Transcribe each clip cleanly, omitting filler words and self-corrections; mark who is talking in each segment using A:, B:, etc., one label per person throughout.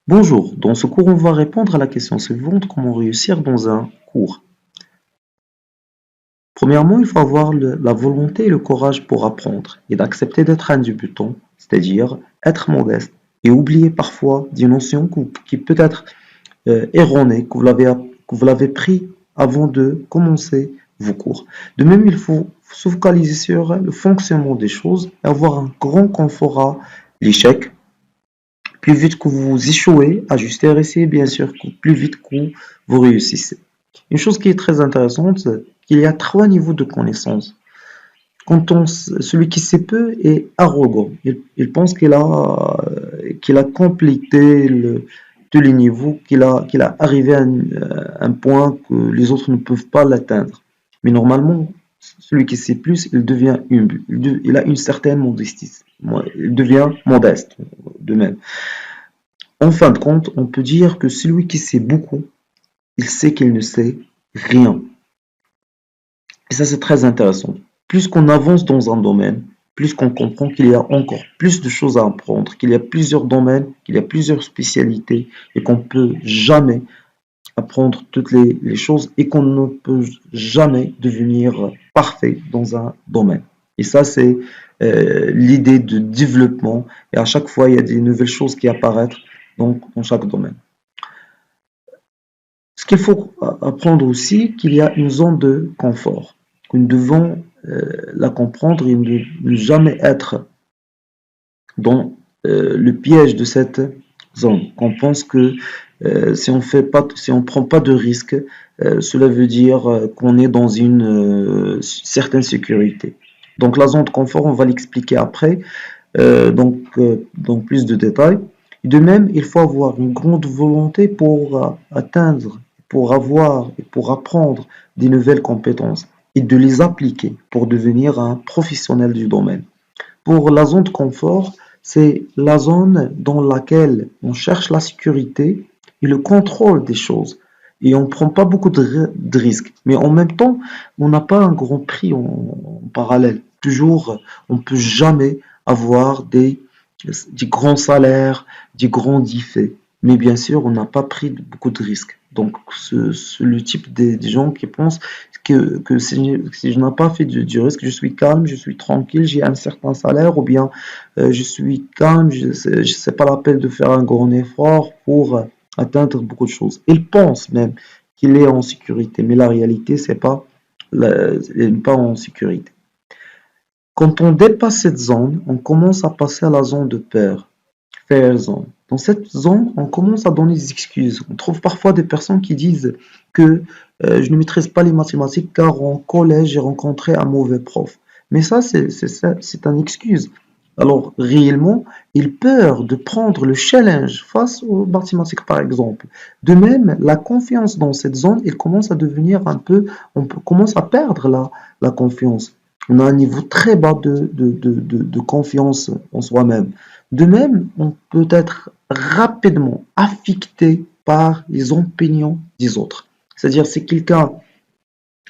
A: Bonjour, dans ce cours, on va répondre à la question suivante, comment réussir dans un cours. Premièrement, il faut avoir la volonté et le courage pour apprendre et d'accepter d'être un débutant, c'est-à-dire être modeste et oublier parfois des notions qui peut être erronées, que vous l'avez pris avant de commencer vos cours. De même, il faut se focaliser sur le fonctionnement des choses et avoir un grand confort à l'échec. Plus vite que vous échouez, ajustez et essayez bien sûr plus vite que vous réussissez. Une chose qui est très intéressante, c'est qu'il y a trois niveaux de connaissance. Celui qui sait peu est arrogant. Il pense qu'il a complété tous les niveaux, qu'il a arrivé à un point que les autres ne peuvent pas l'atteindre. Mais normalement, celui qui sait plus, il devient humble. Il a une certaine modestie. Il devient modeste de même. En fin de compte, on peut dire que celui qui sait beaucoup, il sait qu'il ne sait rien. Et ça, c'est très intéressant. Plus qu'on avance dans un domaine, plus qu'on comprend qu'il y a encore plus de choses à apprendre, qu'il y a plusieurs domaines, qu'il y a plusieurs spécialités et qu'on ne peut jamais apprendre toutes les choses et qu'on ne peut jamais devenir parfait dans un domaine. Et ça, c'est l'idée de développement. Et à chaque fois, il y a des nouvelles choses qui apparaissent donc, dans chaque domaine. Ce qu'il faut apprendre aussi, qu'il y a une zone de confort, que nous devons la comprendre et ne jamais être dans le piège de cette zone. On pense que si on prend pas de risque, cela veut dire qu'on est dans une certaine sécurité. Donc la zone de confort, on va l'expliquer après, dans plus de détails. De même, il faut avoir une grande volonté pour atteindre, pour avoir et pour apprendre des nouvelles compétences et de les appliquer pour devenir un professionnel du domaine. Pour la zone de confort, c'est la zone dans laquelle on cherche la sécurité et le contrôle des choses. Et on ne prend pas beaucoup de risques. Mais en même temps, on n'a pas un grand prix en parallèle. Toujours, on ne peut jamais avoir des grands salaires, des grands effets. Mais bien sûr, on n'a pas pris beaucoup de risques. Donc, c'est le type des gens qui pensent que si je n'ai pas fait du risque, je suis calme, je suis tranquille, j'ai un certain salaire, ou bien je suis calme, sais pas la peine de faire un grand effort pour atteindre beaucoup de choses. Ils pensent même qu'il est en sécurité, mais la réalité, il n'est pas en sécurité. Quand on dépasse cette zone, on commence à passer à la zone de peur, fear zone. Dans cette zone, on commence à donner des excuses. On trouve parfois des personnes qui disent que je ne maîtrise pas les mathématiques car en collège j'ai rencontré un mauvais prof. Mais ça, c'est une excuse. Alors, réellement, ils peur de prendre le challenge face aux mathématiques, par exemple. De même, la confiance dans cette zone, elle commence à devenir commence à perdre la confiance. On a un niveau très bas de confiance en soi-même. De même, on peut être rapidement affecté par les opinions des autres. C'est-à-dire, si quelqu'un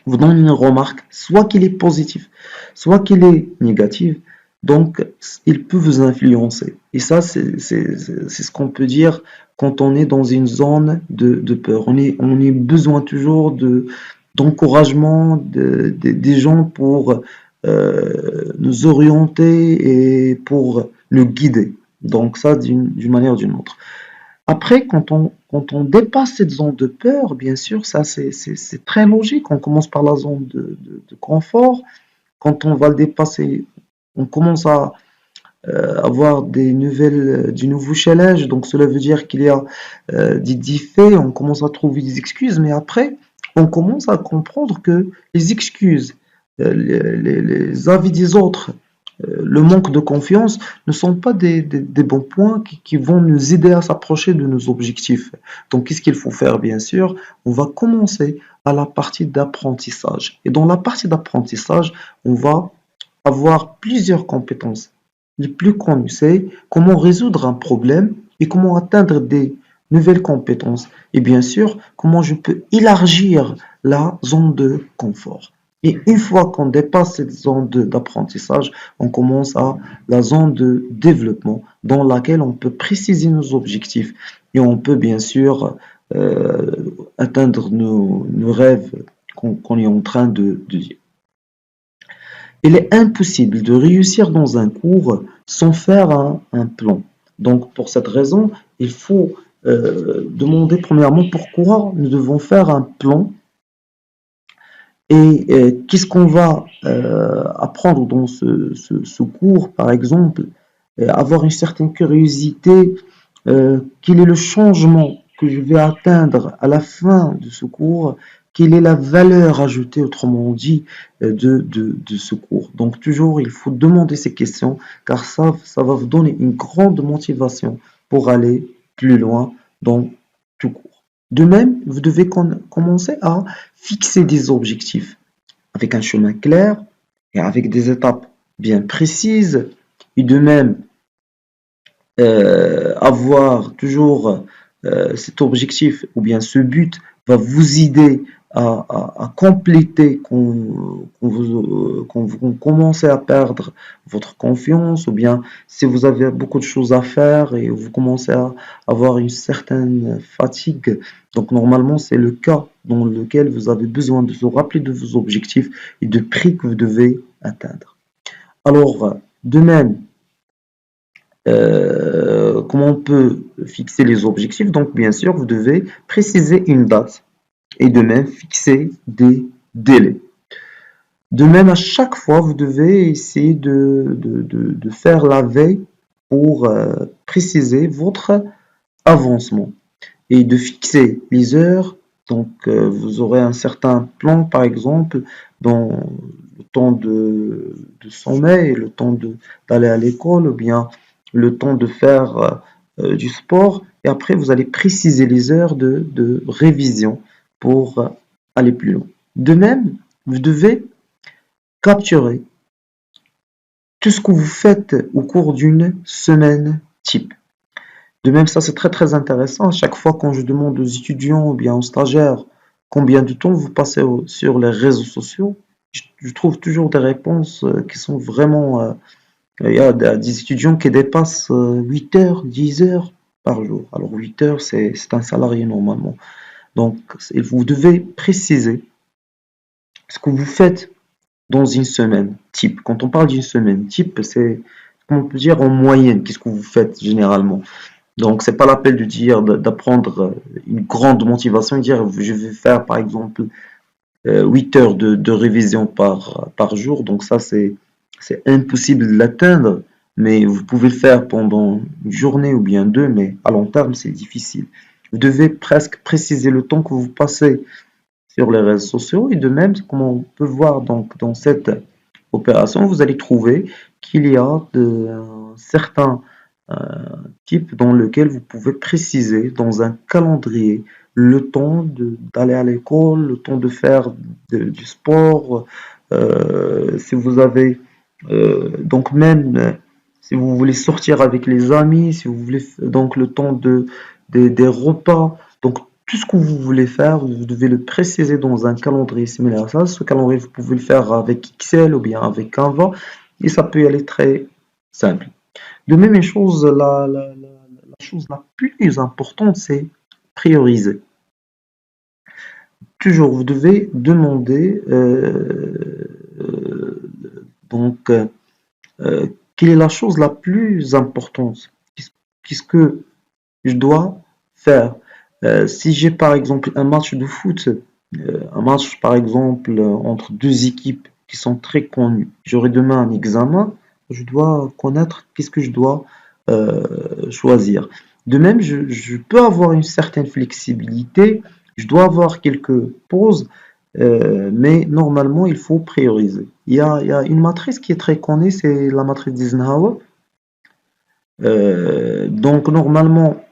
A: vous donne une remarque, soit qu'il est positif, soit qu'il est négatif, donc il peut vous influencer. Et ça, c'est ce qu'on peut dire quand on est dans une zone de peur. On a besoin toujours d'encouragement des gens pour nous orienter et pour nous guider. Donc ça, d'une manière ou d'une autre. Après, quand on dépasse cette zone de peur, bien sûr, ça c'est très logique. On commence par la zone de confort. Quand on va le dépasser, on commence à avoir du nouveau challenge. Donc cela veut dire qu'il y a des défis, on commence à trouver des excuses. Mais après, on commence à comprendre que les excuses, les avis des autres, le manque de confiance ne sont pas des bons points qui vont nous aider à s'approcher de nos objectifs. Donc, qu'est-ce qu'il faut faire, bien sûr? On va commencer à la partie d'apprentissage. Et dans la partie d'apprentissage, on va avoir plusieurs compétences. Les plus connues, c'est comment résoudre un problème et comment atteindre des nouvelles compétences. Et bien sûr, comment je peux élargir la zone de confort. Et une fois qu'on dépasse cette zone d'apprentissage, on commence à la zone de développement dans laquelle on peut préciser nos objectifs et on peut bien sûr euh, atteindre nos rêves qu'on est en train de dire. Il est impossible de réussir dans un cours sans faire un plan. Donc pour cette raison, il faut demander premièrement pourquoi nous devons faire un plan et qu'est-ce qu'on va apprendre dans ce cours, par exemple, avoir une certaine curiosité, quel est le changement que je vais atteindre à la fin de ce cours, quelle est la valeur ajoutée, autrement dit, de ce cours. Donc toujours, il faut demander ces questions, car ça va vous donner une grande motivation pour aller plus loin dans tout cours. De même, vous devez commencer à fixer des objectifs avec un chemin clair et avec des étapes bien précises. Et de même, avoir toujours cet objectif ou bien ce but va vous aider à compléter quand vous commencez à perdre votre confiance ou bien si vous avez beaucoup de choses à faire et vous commencez à avoir une certaine fatigue. Donc normalement, c'est le cas dans lequel vous avez besoin de vous rappeler de vos objectifs et de prix que vous devez atteindre. Alors, de même, comment on peut fixer les objectifs? Donc, bien sûr, vous devez préciser une date et de même fixer des délais. De même, à chaque fois, vous devez essayer de faire la veille pour préciser votre avancement et de fixer les heures. Donc, vous aurez un certain plan, par exemple, dans le temps de sommeil, le temps d'aller à l'école, ou bien le temps de faire du sport. Et après, vous allez préciser les heures de révision pour aller plus loin. De même, vous devez capturer tout ce que vous faites au cours d'une semaine type. De même, ça c'est très très intéressant. À chaque fois quand je demande aux étudiants ou bien aux stagiaires combien de temps vous passez sur les réseaux sociaux, je trouve toujours des réponses qui sont vraiment... il y a des étudiants qui dépassent 8 heures, 10 heures par jour. Alors 8 heures, c'est un salarié normalement. Donc vous devez préciser ce que vous faites dans une semaine type. Quand on parle d'une semaine type, c'est, on peut dire en moyenne, qu'est-ce que vous faites généralement. Donc, c'est pas l'appel de dire d'apprendre une grande motivation et dire je vais faire par exemple 8 heures de révision par jour. Donc, ça, c'est impossible de l'atteindre, mais vous pouvez le faire pendant une journée ou bien deux, mais à long terme, c'est difficile. Vous devez presque préciser le temps que vous passez sur les réseaux sociaux et de même, comme on peut voir donc dans cette opération, vous allez trouver qu'il y a certains euh, types dans lesquels vous pouvez préciser dans un calendrier le temps d'aller à l'école, le temps de faire du sport, si vous avez donc même si vous voulez sortir avec les amis, si vous voulez donc le temps des repas, donc tout ce que vous voulez faire, vous devez le préciser dans un calendrier similaire à ça. Ce calendrier, vous pouvez le faire avec Excel ou bien avec Canva et ça peut y aller très simple. De même chose, la chose la plus importante, c'est prioriser. Toujours, vous devez demander donc quelle est la chose la plus importante? Qu'est-ce que je dois faire? Si j'ai par exemple un match de foot, un match par exemple entre deux équipes qui sont très connues, j'aurai demain un examen, je dois connaître qu'est-ce que je dois choisir. De même, je peux avoir une certaine flexibilité, je dois avoir quelques pauses, mais normalement, il faut prioriser. Il y a une matrice qui est très connue, c'est la matrice d'Eisenhower. Donc, normalement,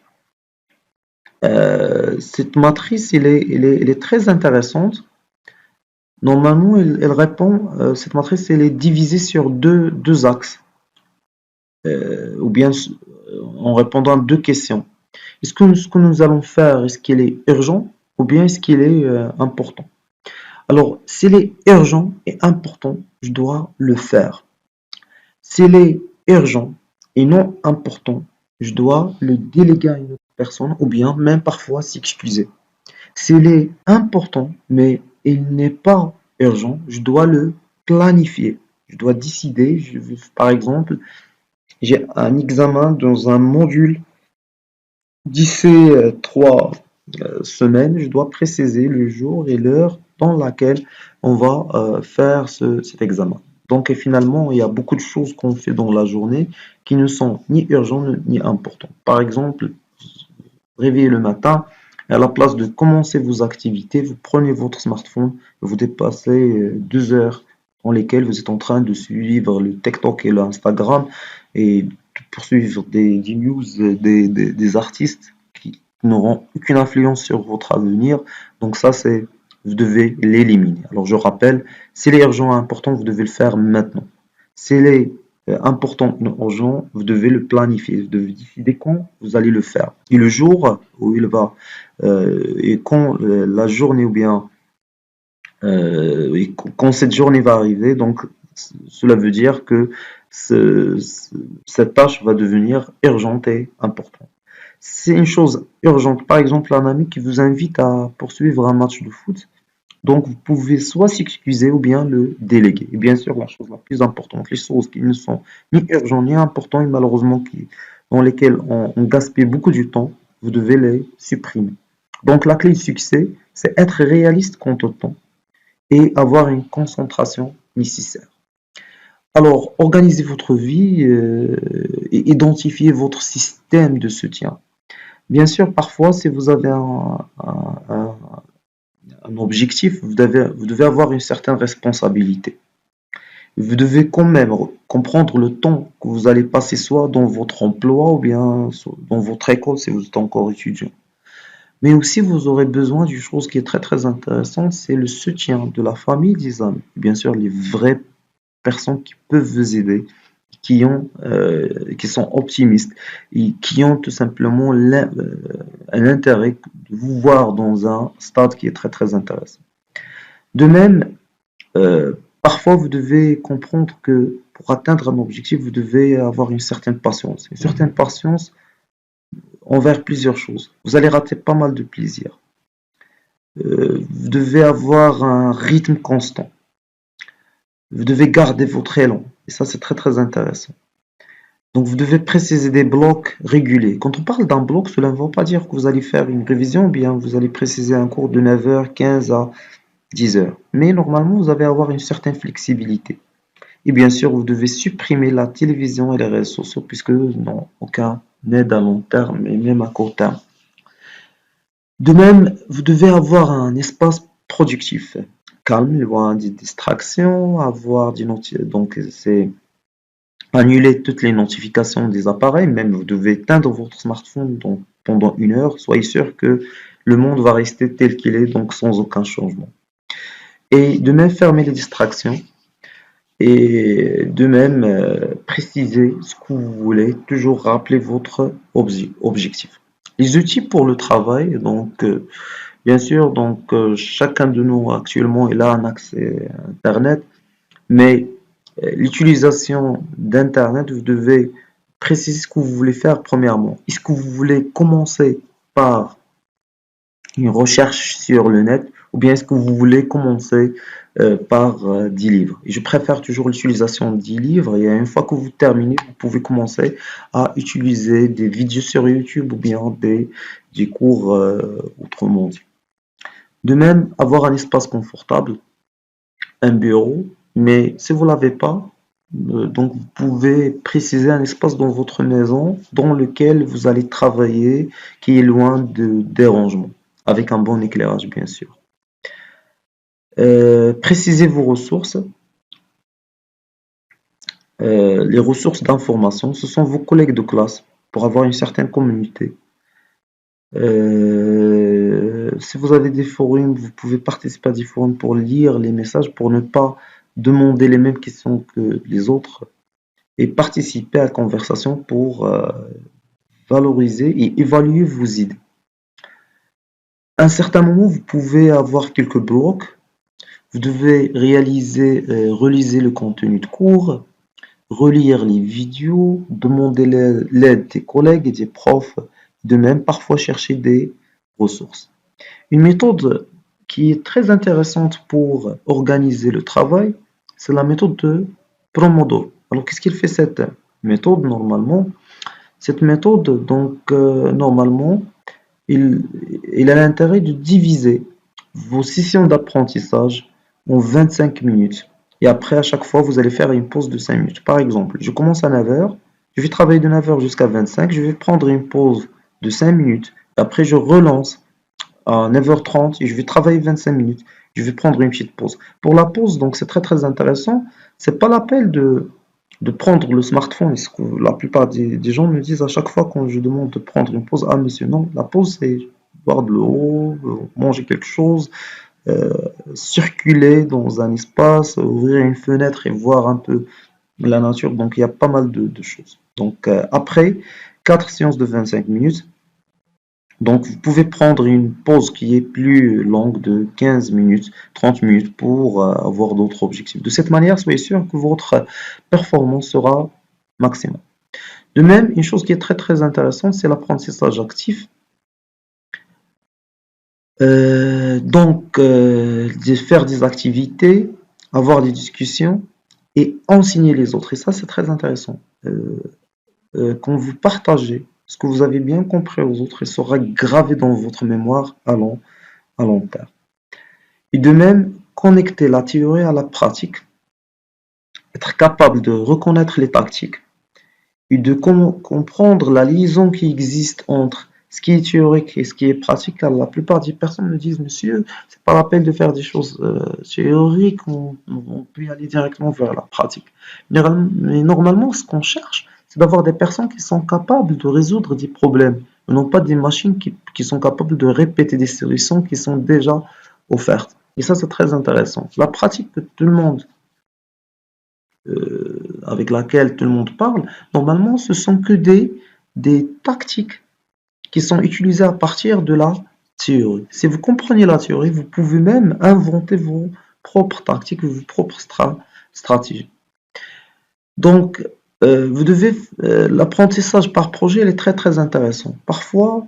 A: cette matrice, elle est très intéressante. Normalement, elle répond, cette matrice, elle est divisée sur deux axes, ou bien en répondant à deux questions. Ce que nous allons faire, est-ce qu'il est urgent ou bien est-ce qu'il est important? Alors, s'il est urgent et important, je dois le faire. S'il est urgent et non important, je dois le déléguer à une autre personne ou bien même parfois s'excuser. S'il est important mais il n'est pas urgent, je dois le planifier. Je dois décider, par exemple, j'ai un examen dans un module d'ici 3 semaines, je dois préciser le jour et l'heure dans laquelle on va faire cet examen. Donc, et finalement, il y a beaucoup de choses qu'on fait dans la journée qui ne sont ni urgentes ni importantes. Par exemple, réveillez le matin, et à la place de commencer vos activités, vous prenez votre smartphone, vous dépassez 2 heures dans lesquelles vous êtes en train de suivre le TikTok et l'Instagram et de poursuivre des news des artistes qui n'auront aucune influence sur votre avenir. Donc ça, vous devez l'éliminer. Alors je rappelle, s'il est urgent et important, vous devez le faire maintenant. S'il est important, urgent, vous devez le planifier, vous devez décider quand vous allez le faire. Et le jour où il va, et quand la journée ou bien, et quand cette journée va arriver, donc cela veut dire que cette tâche va devenir urgente et importante. C'est une chose urgente, par exemple un ami qui vous invite à poursuivre un match de foot, donc, vous pouvez soit s'excuser ou bien le déléguer. Et bien sûr, la chose la plus importante, les choses qui ne sont ni urgentes ni importantes et malheureusement dans lesquelles on gaspille beaucoup du temps, vous devez les supprimer. Donc, la clé du succès, c'est être réaliste quant au temps et avoir une concentration nécessaire. Alors, organisez votre vie et identifiez votre système de soutien. Bien sûr, parfois, si vous avez un objectif, vous devez avoir une certaine responsabilité. Vous devez quand même comprendre le temps que vous allez passer soit dans votre emploi ou bien dans votre école si vous êtes encore étudiant. Mais aussi, vous aurez besoin d'une chose qui est très très intéressante, c'est le soutien de la famille, des amis. Bien sûr, les vraies personnes qui peuvent vous aider, qui sont optimistes et qui ont tout simplement un intérêt de vous voir dans un stade qui est très très intéressant. De même, euh, parfois vous devez comprendre que pour atteindre un objectif, vous devez avoir une certaine patience. Une certaine patience envers plusieurs choses. Vous allez rater pas mal de plaisir. Vous devez avoir un rythme constant. Vous devez garder votre élan. Et ça, c'est très très intéressant. Donc, vous devez préciser des blocs réguliers. Quand on parle d'un bloc, cela ne veut pas dire que vous allez faire une révision, ou bien vous allez préciser un cours de 9h15 à 10 heures. Mais normalement, vous allez avoir une certaine flexibilité. Et bien sûr, vous devez supprimer la télévision et les réseaux sociaux puisque n'ont aucun aide à long terme et même à court terme. De même, vous devez avoir un espace productif, calme, loin des distractions, donc c'est annuler toutes les notifications des appareils, même vous devez éteindre votre smartphone pendant 1 heure, soyez sûr que le monde va rester tel qu'il est, donc sans aucun changement. Et de même fermer les distractions et de même préciser ce que vous voulez, toujours rappeler votre objectif. Les outils pour le travail, donc bien sûr, donc chacun de nous actuellement il a un accès à Internet, mais l'utilisation d'Internet, vous devez préciser ce que vous voulez faire premièrement. Est-ce que vous voulez commencer par une recherche sur le net ou bien est-ce que vous voulez commencer par 10 livres? Et je préfère toujours l'utilisation de 10 livres et une fois que vous terminez, vous pouvez commencer à utiliser des vidéos sur YouTube ou bien des cours autrement dit. De même, avoir un espace confortable, un bureau, mais si vous ne l'avez pas, donc vous pouvez préciser un espace dans votre maison dans lequel vous allez travailler qui est loin de dérangement, avec un bon éclairage bien sûr. Précisez vos ressources. Les ressources d'information, ce sont vos collègues de classe pour avoir une certaine communauté. Si vous avez des forums, vous pouvez participer à des forums pour lire les messages, pour ne pas demander les mêmes questions que les autres et participer à la conversation pour valoriser et évaluer vos idées. À un certain moment, vous pouvez avoir quelques blocs Vous devez reliser le contenu de cours, relire les vidéos, demander l'aide des collègues et des profs, de même parfois chercher des ressources. Une méthode qui est très intéressante pour organiser le travail, c'est la méthode de Pomodoro. Alors qu'est-ce qu'il fait cette méthode normalement? Cette méthode, donc normalement, il, il a l'intérêt de diviser vos sessions d'apprentissage en 25 minutes. Et après, à chaque fois, vous allez faire une pause de 5 minutes. Par exemple, je commence à 9 heures, je vais travailler de 9 heures jusqu'à 25, je vais prendre une pause de 5 minutes. Et après, je relance à 9h30 et je vais travailler 25 minutes. Je vais prendre une petite pause. Pour la pause, donc c'est très très intéressant. C'est pas l'appel de prendre le smartphone. Ce que la plupart des gens me disent à chaque fois quand je demande de prendre une pause. Ah monsieur, non, la pause c'est boire de l'eau, manger quelque chose, euh, circuler dans un espace, ouvrir une fenêtre et voir un peu la nature. Donc il y a pas mal de choses. Donc après 4 séances de 25 minutes, donc, vous pouvez prendre une pause qui est plus longue de 15 minutes, 30 minutes pour avoir d'autres objectifs. De cette manière, soyez sûr que votre performance sera maximum. De même, une chose qui est très très intéressante, c'est l'apprentissage actif. De faire des activités, avoir des discussions et enseigner les autres. Et ça, c'est très intéressant. Quand vous partagez ce que vous avez bien compris aux autres, il sera gravé dans votre mémoire à long terme. Et de même, connecter la théorie à la pratique, être capable de reconnaître les tactiques et de comprendre la liaison qui existe entre ce qui est théorique et ce qui est pratique, car la plupart des personnes me disent, monsieur, c'est pas la peine de faire des choses théoriques, on peut y aller directement vers la pratique. Mais normalement, ce qu'on cherche, c'est d'avoir des personnes qui sont capables de résoudre des problèmes, non pas des machines qui sont capables de répéter des solutions qui sont déjà offertes. Et ça, c'est très intéressant. La pratique que tout le monde, avec laquelle tout le monde parle, normalement, ce sont que des tactiques qui sont utilisées à partir de la théorie. Si vous comprenez la théorie, vous pouvez même inventer vos propres tactiques, vos propres stratégies. Donc, l'apprentissage par projet, il est très très intéressant. Parfois,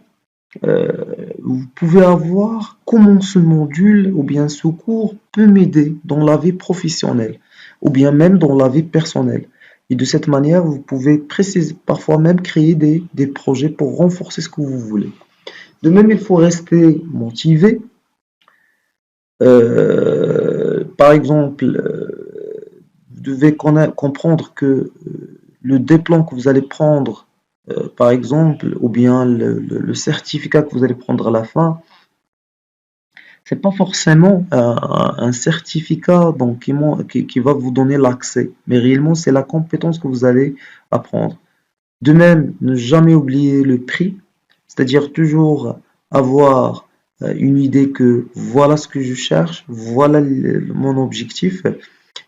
A: vous pouvez avoir comment ce module ou bien ce cours peut m'aider dans la vie professionnelle ou bien même dans la vie personnelle. Et de cette manière, vous pouvez préciser, parfois même créer des projets pour renforcer ce que vous voulez. De même, il faut rester motivé. Par exemple, vous devez comprendre que le déplan que vous allez prendre, par exemple, ou bien le certificat que vous allez prendre à la fin, c'est pas forcément un certificat donc, qui va vous donner l'accès, mais réellement c'est la compétence que vous allez apprendre. De même, ne jamais oublier le prix, c'est-à-dire toujours avoir une idée que voilà ce que je cherche, voilà mon objectif,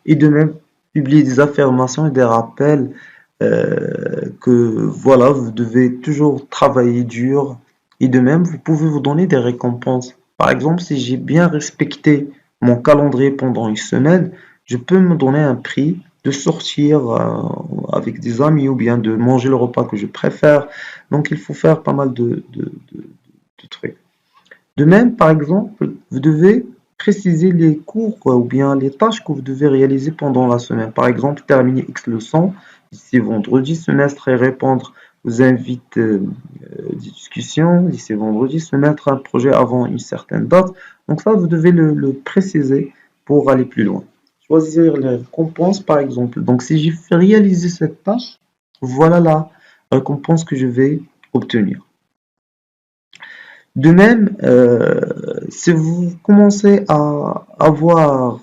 A: et de même publier des affirmations et des rappels que voilà, vous devez toujours travailler dur, et de même, vous pouvez vous donner des récompenses. Par exemple, si j'ai bien respecté mon calendrier pendant une semaine, je peux me donner un prix de sortir avec des amis ou bien de manger le repas que je préfère. Donc, il faut faire pas mal de trucs. De même, par exemple, vous devez préciser les cours ou bien les tâches que vous devez réaliser pendant la semaine. Par exemple, terminer X leçons d'ici vendredi semestre et répondre aux invites de discussion d'ici vendredi, se mettre un projet avant une certaine date. Donc ça, vous devez le préciser pour aller plus loin. Choisir les récompenses, par exemple. Donc si j'ai fait réaliser cette tâche, voilà la récompense que je vais obtenir. De même, si vous commencez à avoir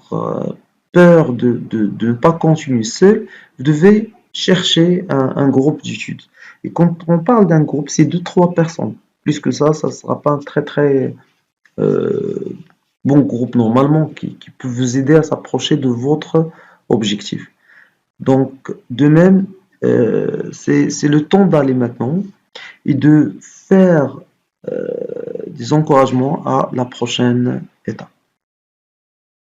A: peur de ne pas continuer seul, vous devez chercher un groupe d'études. Et quand on parle d'un groupe, c'est 2-3 personnes. Plus que ça ne sera pas un très très euh, bon groupe normalement qui peut vous aider à s'approcher de votre objectif. Donc, de même, c'est le temps d'aller maintenant et de faire des encouragements à la prochaine étape.